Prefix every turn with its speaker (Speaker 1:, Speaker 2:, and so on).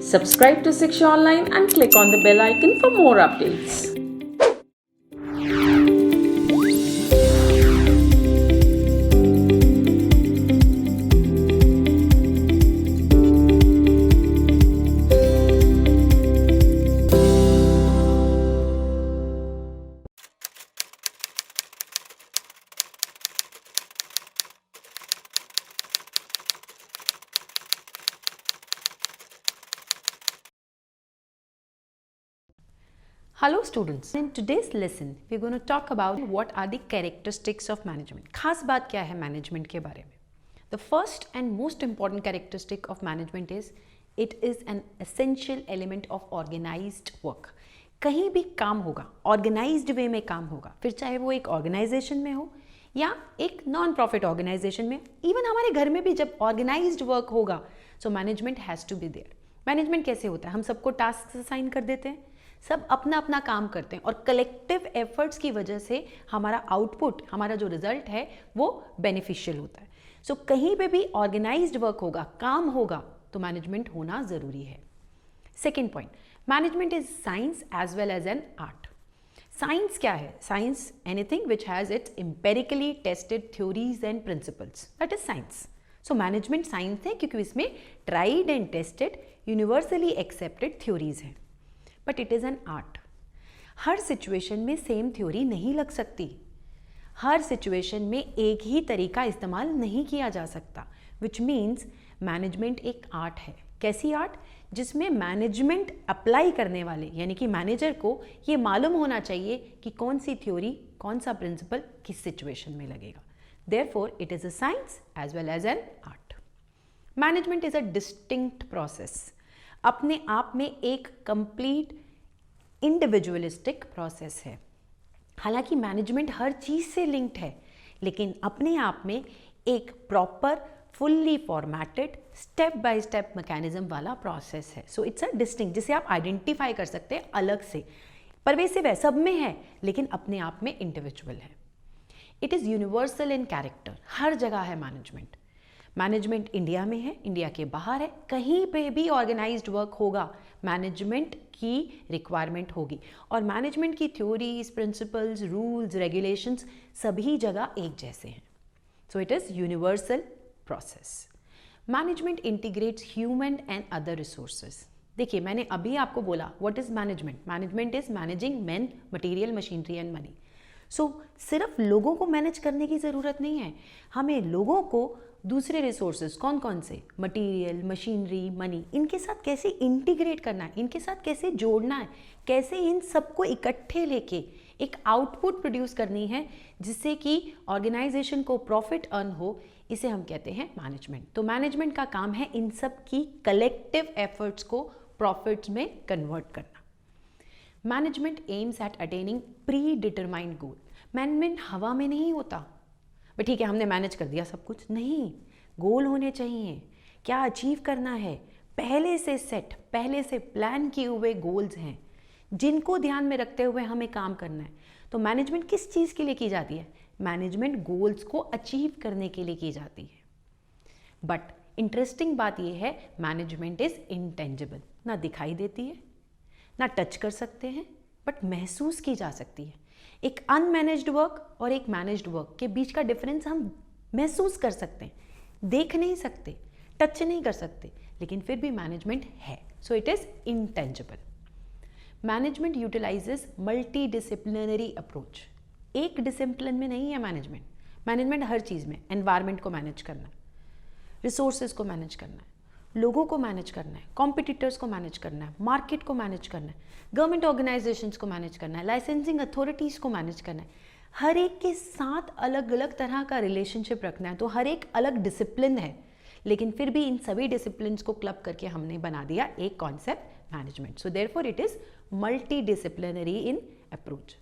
Speaker 1: Subscribe to Shiksha Online and click on the bell icon for more updates.
Speaker 2: Hello students, in today's lesson we're going to talk about what are the characteristics of management. खास बात क्या है management के बारे में? The first and most important characteristic of management is it is an essential element of organized work. कहीं भी काम होगा, organized way में काम होगा, फिर चाहे वो एक organization में हो या एक नॉन प्रॉफिट ऑर्गेनाइजेशन में, इवन हमारे घर में भी जब ऑर्गेनाइज्ड वर्क होगा, so management has to be there. Management कैसे होता है? हम सबको टास्क असाइन कर देते हैं, सब अपना अपना काम करते हैं और कलेक्टिव एफर्ट्स की वजह से हमारा आउटपुट, हमारा जो रिजल्ट है वो बेनिफिशियल होता है. सो कहीं पे भी ऑर्गेनाइज्ड वर्क होगा, काम होगा, तो मैनेजमेंट होना ज़रूरी है. Second point, management is science as well as an art. Science क्या है? Science anything which has its empirically tested theories and principles, that is science. So management science है क्योंकि इसमें tried and tested universally accepted theories हैं. But it is an art. हर situation में same theory नहीं लग सकती, हर सिचुएशन में एक ही तरीका इस्तेमाल नहीं किया जा सकता, विच मीन्स मैनेजमेंट एक आर्ट है. कैसी आर्ट? जिसमें मैनेजमेंट अप्लाई करने वाले यानी कि मैनेजर को ये मालूम होना चाहिए कि कौन सी थ्योरी, कौन सा प्रिंसिपल किस सिचुएशन में लगेगा. Therefore it is a science as well as an art. Management is a distinct process, अपने आप में एक कंप्लीट इंडिविजुअलिस्टिक प्रोसेस है. हालांकि मैनेजमेंट हर चीज़ से लिंक्ड है, लेकिन अपने आप में एक proper fully formatted step by step mechanism वाला प्रोसेस है. सो इट्स अ डिस्टिंक्ट, जिसे आप आइडेंटिफाई कर सकते हैं अलग से. परवेसिव है, सब में है, लेकिन अपने आप में इंडिविजुअल है. It is universal in character, हर जगह है मैनेजमेंट. मैनेजमेंट इंडिया में है, इंडिया के बाहर है, कहीं पे भी ऑर्गेनाइज्ड वर्क होगा, मैनेजमेंट की रिक्वायरमेंट होगी. और मैनेजमेंट की थ्योरीज, प्रिंसिपल्स, रूल्स, रेगुलेशंस सभी जगह एक जैसे हैं. So it is universal process. Management integrates human and other resources. देखिए, मैंने अभी आपको बोला what is management. Management is managing man, material, machinery and money. So सिर्फ लोगों को मैनेज करने की ज़रूरत नहीं है, हमें लोगों को दूसरे रिसोर्सेज कौन कौन से, मटेरियल, मशीनरी, मनी, इनके साथ कैसे इंटीग्रेट करना है, इनके साथ कैसे जोड़ना है, कैसे इन सबको इकट्ठे लेके एक आउटपुट प्रोड्यूस करनी है जिससे कि ऑर्गेनाइजेशन को प्रॉफिट अर्न हो, इसे हम कहते हैं मैनेजमेंट. तो मैनेजमेंट का काम है इन सब की कलेक्टिव एफर्ट्स को प्रॉफिट्स में कन्वर्ट करना. Management aims at attaining pre determined goal. Management हवा में नहीं होता, बट ठीक है हमने मैनेज कर दिया सब कुछ, नहीं. गोल होने चाहिए, क्या अचीव करना है, पहले से सेट, पहले से प्लान किए हुए गोल्स हैं जिनको ध्यान में रखते हुए हमें काम करना है. तो मैनेजमेंट किस चीज़ के लिए की जाती है? मैनेजमेंट गोल्स को अचीव करने के लिए की जाती है. बट इंटरेस्टिंग बात यह है, मैनेजमेंट इज इंटेंजिबल, ना दिखाई देती है, ना टच कर सकते हैं, बट महसूस की जा सकती है. एक अनमैनेज्ड वर्क और एक मैनेज्ड वर्क के बीच का डिफरेंस हम महसूस कर सकते हैं, देख नहीं सकते, टच नहीं कर सकते, लेकिन फिर भी मैनेजमेंट है. सो it is intangible. Management utilises multi disciplinary approach. एक डिसिप्लिन में नहीं है मैनेजमेंट. मैनेजमेंट हर चीज़ में, एनवायरनमेंट को मैनेज करना है, रिसोर्सेज को मैनेज करना है, लोगों को मैनेज करना है, कॉम्पिटिटर्स को मैनेज करना है, मार्केट को मैनेज करना है, गवर्नमेंट ऑर्गेनाइजेशंस को मैनेज करना है, लाइसेंसिंग अथॉरिटीज़ को मैनेज करना है. हर एक के साथ अलग अलग तरह का रिलेशनशिप रखना है. तो हर एक अलग डिसिप्लिन है, लेकिन फिर भी इन सभी डिसिप्लिन्स को क्लब करके हमने बना दिया एक concept management. So therefore it is multi disciplinary in approach.